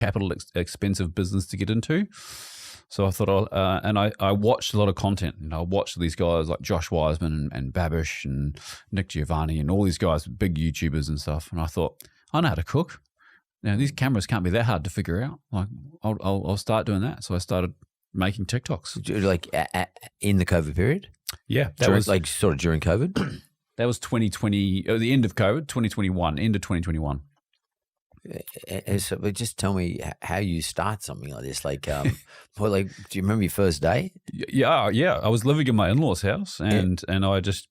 capital expensive business to get into. So I thought, I watched a lot of content. I watched these guys like Josh Wiseman and Babish and Nick Giovanni and all these guys, big YouTubers and stuff. And I thought, I know how to cook. Now these cameras can't be that hard to figure out. Like, I'll start doing that. So I started making TikToks. Like in the COVID period? Yeah, that was like sort of during COVID. That was 2020, the end of COVID, 2021, end of 2021. So, but just tell me how you start something like this. Like, do you remember your first day? Yeah. I was living in my in-laws' house, and I just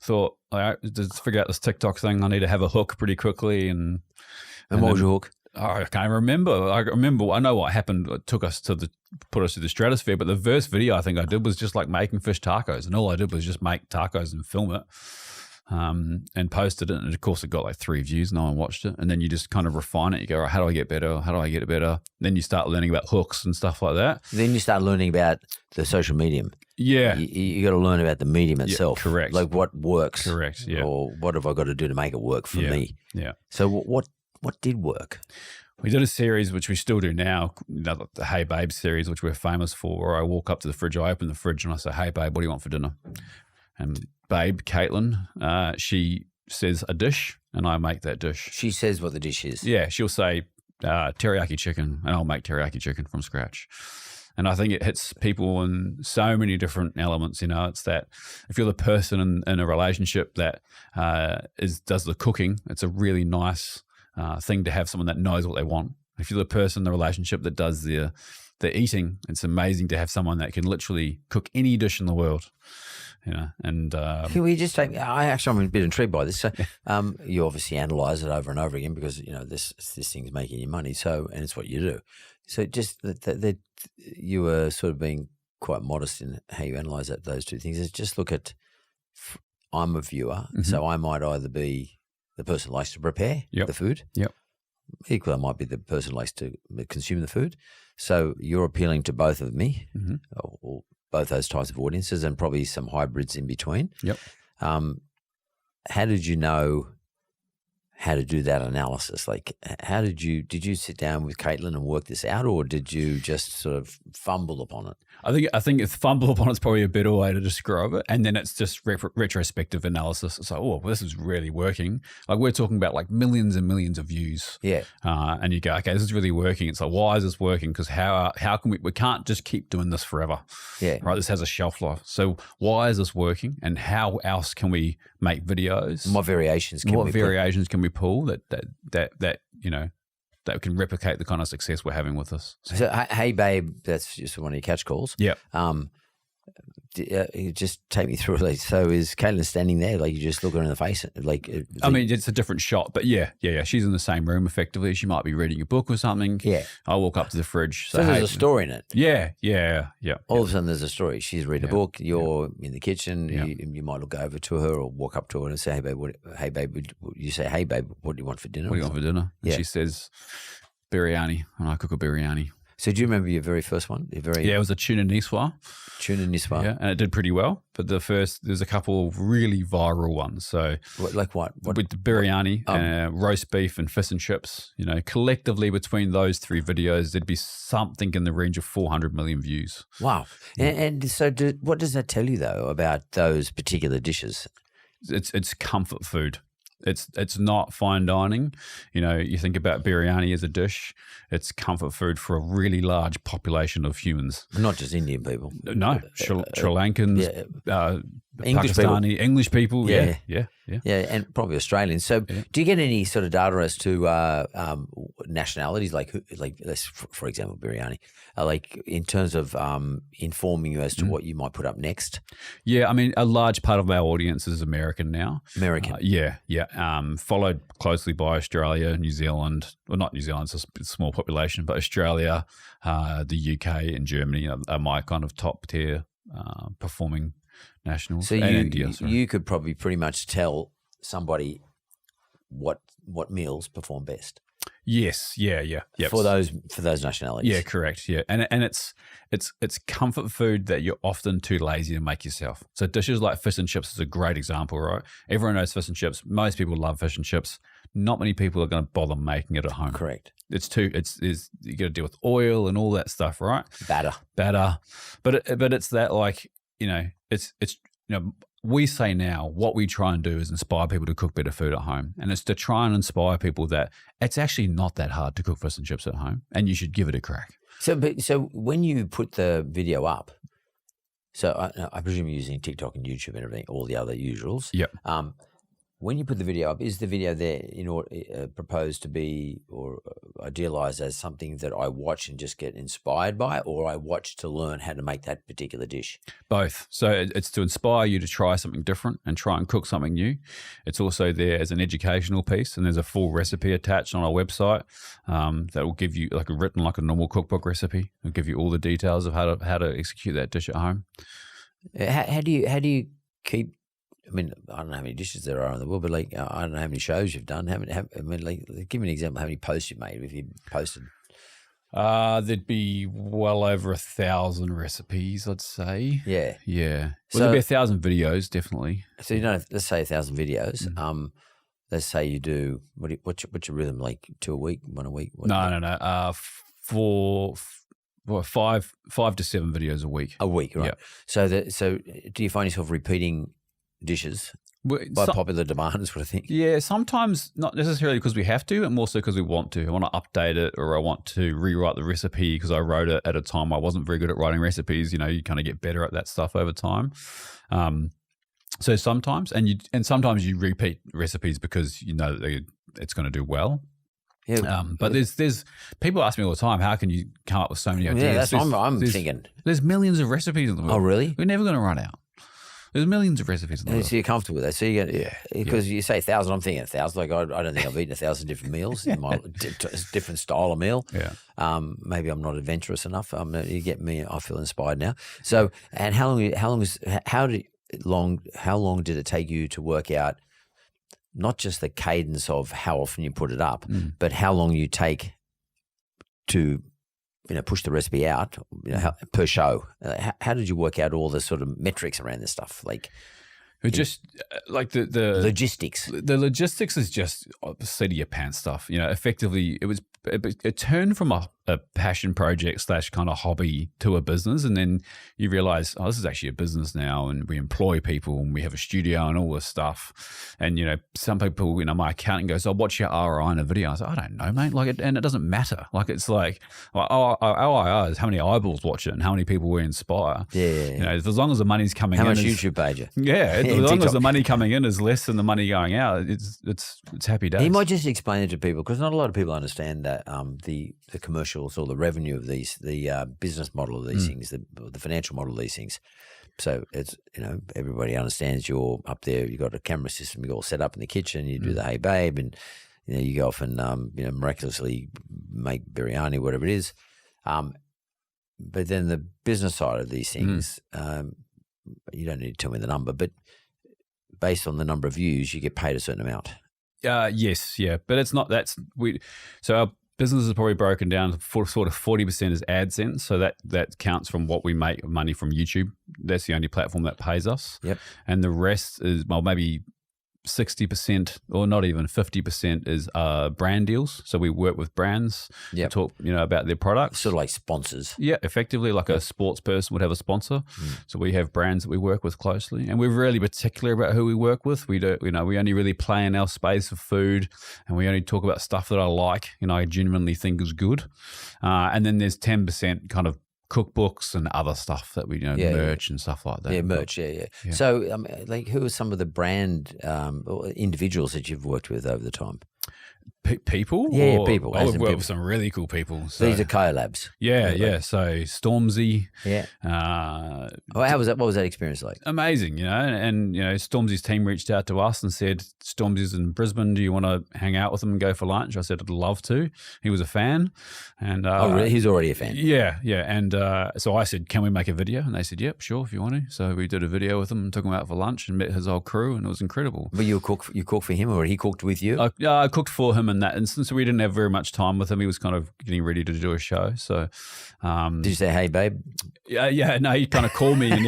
thought, just figure out this TikTok thing. I need to have a hook pretty quickly. And what was your hook? I can't remember. I know what happened. It took us put us to the stratosphere. But the first video I think I did was just like making fish tacos, and all I did was just make tacos and film it. And posted it, and of course it got like 3 views. No one watched it, and then you just kind of refine it. You go, how do I get better? How do I get it better? Then you start learning about hooks and stuff like that. Then you start learning about the social medium. Yeah, you got to learn about the medium itself. Yeah, correct. Like what works. Correct. Yeah. Or what have I got to do to make it work for me? Yeah. So what did work? We did a series, which we still do now, the Hey Babe series, which we're famous for, where I walk up to the fridge, I open the fridge and I say, hey babe, what do you want for dinner? And babe, Caitlin, she says a dish, and I make that dish. She says what the dish is. Yeah, she'll say teriyaki chicken, and I'll make teriyaki chicken from scratch. And I think it hits people in so many different elements. It's that if you're the person in a relationship that does the cooking, it's a really nice thing to have someone that knows what they want. If you're the person in the relationship that does the eating, it's amazing to have someone that can literally cook any dish in the world. And can we just take? I'm a bit intrigued by this. So, you obviously analyze it over and over again because this thing's making you money. So, and it's what you do. So, just that you were sort of being quite modest in how you analyze those two things. Is just look at. I'm a viewer, so I might either be the person who likes to prepare the food. Yep. Equally, I might be the person who likes to consume the food. So you're appealing to both of me, or both those types of audiences, and probably some hybrids in between. Yep. How did you know how to do that analysis? Like, how did you sit down with Caitlin and work this out, or did you just sort of fumble upon it? I think if fumble upon it's probably a better way to describe it, and then it's just retrospective analysis. It's like, oh, well, this is really working. Like we're talking about like millions and millions of views. Yeah. And you go, okay, this is really working. It's like, why is this working? Because how can we can't just keep doing this forever. Yeah. Right. This has a shelf life. So why is this working? And how else can we make videos? What variations can we pull that can replicate the kind of success we're having with this? So, hey babe, that's just one of your catch calls. Yeah. You just take me through it. So is Caitlin standing there? Like you just look her in the face? I mean, it's a different shot, but yeah. She's in the same room effectively. She might be reading a book or something. Yeah. I walk up to the fridge. So there's a story in it. Yeah. All of a sudden there's a story. She's reading a book. You're in the kitchen. Yeah. You might look over to her or walk up to her and say, hey babe, you say, hey babe, what do you want for dinner? What do you want for dinner? And she says, biryani, and I cook a biryani. So do you remember your very first one? It was a tuna niswa. Tuna niswa. Yeah, and it did pretty well. But there's a couple of really viral ones. So like what? With the biryani, roast beef and fish and chips, collectively between those 3 videos, there'd be something in the range of 400 million views. Wow. And so what does that tell you though about those particular dishes? It's comfort food. It's not fine dining. You think about biryani as a dish. It's comfort food for a really large population of humans. Not just Indian people. No, Sri Lankans, English people. Yeah, and probably Australians. So, do you get any sort of data as to nationalities, like for example, biryani, like in terms of informing you as to what you might put up next? Yeah, I mean, a large part of our audience is American now. American, followed closely by Australia, New Zealand. Well, not New Zealand; it's a small population, but Australia, the UK, and Germany are my kind of top tier performing nationals. So India, you could probably pretty much tell somebody what meals perform best. Yes, yeah. For those nationalities. Yeah, correct. Yeah, and it's comfort food that you're often too lazy to make yourself. So dishes like fish and chips is a great example, right? Everyone knows fish and chips. Most people love fish and chips. Not many people are going to bother making it at home. Correct. you got to deal with oil and all that stuff, right? Batter. But it's that, like, it's we say now what we try and do is inspire people to cook better food at home, and it's to try and inspire people that it's actually not that hard to cook fish and chips at home, and you should give it a crack. So when you put the video up, so I presume you're using TikTok and YouTube and everything, all the other usuals. Yep. When you put the video up, is the video there proposed to be or idealized as something that I watch and just get inspired by, or I watch to learn how to make that particular dish? Both. So it's to inspire you to try something different and try and cook something new. It's also there as an educational piece, and there's a full recipe attached on our website that will give you like a normal cookbook recipe. It'll give you all the details of how to execute that dish at home. How do you keep? I mean, I don't know how many dishes there are in the world, but like, I don't know how many shows you've done. Give me an example of how many posts you've made if you posted. There'd be well over 1,000 recipes, I'd say. Yeah. Well, there'd be 1,000 videos, definitely. So, let's say 1,000 videos. Let's say you do, what's your rhythm, like 2 a week, 1 a week? No. 5 to 7 videos a week. A week, right? Yep. So do you find yourself repeating dishes by popular demand sort of thing? Yeah, sometimes not necessarily because we have to, and more so because we want to. I want to update it, or I want to rewrite the recipe because I wrote it at a time I wasn't very good at writing recipes. You kind of get better at that stuff over time. So sometimes, and sometimes you repeat recipes because you know that it's going to do well. Yeah. But there's people ask me all the time, how can you come up with so many ideas? Yeah, that's what I'm thinking. There's millions of recipes in the world. Oh, really? We're never going to run out. There's millions of recipes in the world. So you're comfortable with that. So because you say 1,000, I'm thinking 1,000. Like I don't think I've eaten 1,000 different meals in my different style of meal. Yeah. Maybe I'm not adventurous enough. You get me. I feel inspired now. So, and how long did it take you to work out not just the cadence of how often you put it up, but how long you take to push the recipe out per show? How did you work out all the sort of metrics around this stuff? Like, just like the logistics. The logistics is just seat of your pants stuff. Effectively, it turned from a passion project / kind of hobby to a business, and then you realize, this is actually a business now, and we employ people, and we have a studio and all this stuff. And some people, my accountant goes, what's your ROI in a video? I was like, I don't know, mate. And it doesn't matter. Like, it's like, our ROI is how many eyeballs watch it and how many people we inspire. Yeah. As long as the money's coming in. How much YouTube page you? Yeah. As long as the money coming in is less than the money going out, it's happy days. You might just explain it to people, because not a lot of people understand that the commercials or the revenue of these, the business model of these things, the financial model of these things. So it's everybody understands you're up there. You got a camera system you all set up in the kitchen. You do the Hey Babe, and you go off and miraculously make biryani, whatever it is. But then the business side of these things, you don't need to tell me the number, but based on the number of views, you get paid a certain amount. Yes, yeah, but it's not. So our business is probably broken down for sort of 40% is AdSense, so that counts from what we make money from YouTube. That's the only platform that pays us. Yep. And the rest is maybe 60% or not even 50% is brand deals. So we work with brands to talk about their products. Sort of like sponsors. Yeah, effectively like a sports person would have a sponsor. So we have brands that we work with closely, and we're really particular about who we work with. We do, we only really play in our space of food, and we only talk about stuff that I like, I genuinely think is good. And then there's 10% kind of cookbooks and other stuff that we merch and stuff like that. Yeah, merch. Yeah. So, who are some of the brand or individuals that you've worked with over the time? People? Yeah, people. I've worked with some really cool people. So. These are collabs. Yeah. So Stormzy. Yeah. How was that? What was that experience like? Amazing, and Stormzy's team reached out to us and said, Stormzy's in Brisbane. Do you want to hang out with him and go for lunch? I said, I'd love to. He was a fan. And really? He's already a fan? Yeah. And so I said, can we make a video? And they said, yep, sure, if you want to. So we did a video with him and took him out for lunch and met his whole crew, and it was incredible. But you cooked for him, or he cooked with you? I cooked for him in that instance. We didn't have very much time with him. He was kind of getting ready to do a show. So, did you say, "Hey, babe"? Yeah. No, he kind of called me. And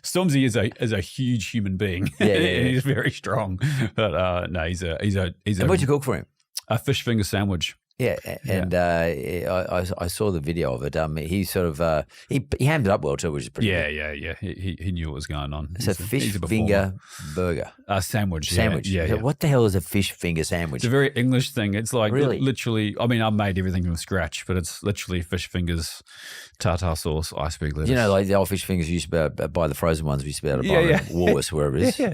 Stormzy is a huge human being. Yeah. He's very strong. But no, he's a. And what'd you cook for him? A fish finger sandwich. Yeah, and I saw the video of it. He sort of he hammed it up well too, which is pretty good. Yeah. He knew what was going on. It's a fish finger burger. Sandwich. Sandwich. Yeah. What the hell is a fish finger sandwich? It's a very English thing. It's like Really? literally, I mean, I made everything from scratch, but it's literally fish fingers, tartar sauce, iceberg lettuce. You know, like the old fish fingers we used to buy the frozen ones. We used to be able to buy them at Woolworths, wherever it is. Yeah.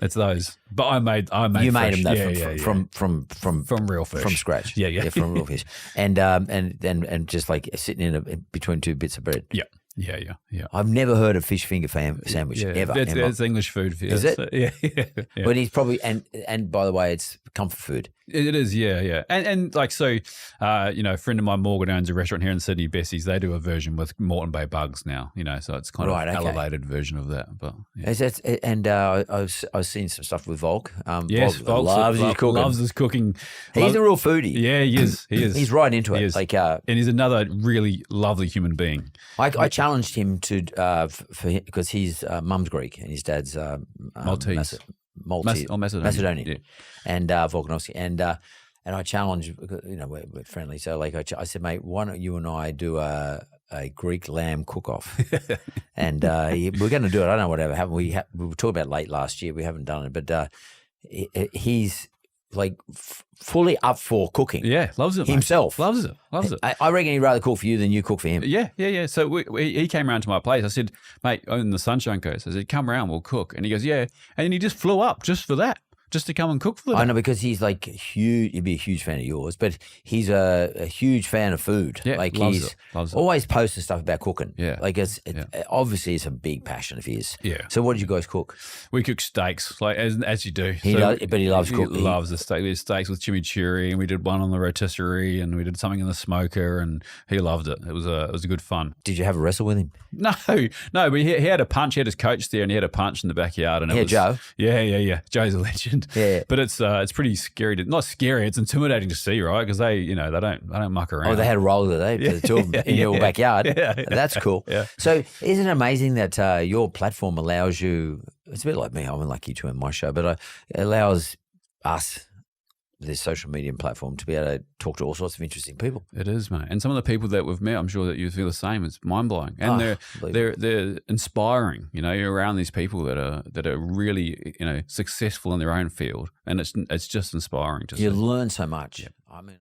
It's those. But I made You made fresh. them though From real fish. from scratch. Yeah. From real fish, and just like sitting in between two bits of bread. Yeah. I've never heard of fish finger sandwich ever. It's English food. Is it? Yeah. But he's probably and by the way, it's comfort food. It is, yeah. And like, so, a friend of mine, Morgan, owns a restaurant here in Sydney, Bessie's. They do a version with Moreton Bay bugs now, so it's kind of an elevated version of that. But yeah. And I was seeing some stuff with Volk. Yes, Volk loves his cooking. He's a real foodie. Yeah, he is. He's right into it. And he's another really lovely human being. I challenged him to because his mum's Greek and his dad's Maltese. Macedonian, yeah. And Volkanovski, and I challenged, we're friendly, so like I said, mate, why don't you and I do a Greek lamb cook-off? And we're going to do it. I don't know whatever happened. We were talking about it late last year. We haven't done it, but he's like fully up for cooking. Yeah, loves it himself. Mate. Loves it. I reckon he'd rather cook for you than you cook for him. Yeah. So he came around to my place. I said, mate, on the Sunshine Coast, I said, come around, we'll cook. And he goes, yeah. And then he just flew up just for that. Just to come and cook for them. I know, because he's like huge. He'd be a huge fan of yours, but he's a huge fan of food. Yeah, like loves it. Always posting stuff about cooking. Yeah, like obviously it's a big passion of his. Yeah. So what did you guys cook? We cook steaks, like as you do. But he loves cooking. He loves the steak. There's steaks with chimichurri, and we did one on the rotisserie, and we did something in the smoker, and he loved it. It was a good fun. Did you have a wrestle with him? No. But he had a punch. He had his coach there, and he had a punch in the backyard. And Joe. Yeah. Joe's a legend. Yeah. But it's pretty scary. Not scary. It's intimidating to see, right? Because they don't muck around. Oh, they had a roll today for the two of them in your backyard. Yeah. That's cool. Yeah. So isn't it amazing that your platform allows you? It's a bit like me. I'm like you two in my show, but it allows us, this social media platform, to be able to talk to all sorts of interesting people. It is, mate. And some of the people that we've met, I'm sure that you feel the same. It's mind blowing, and they're inspiring. You're around these people that are really successful in their own field, and it's just inspiring to see. You learn so much. Yeah. I mean.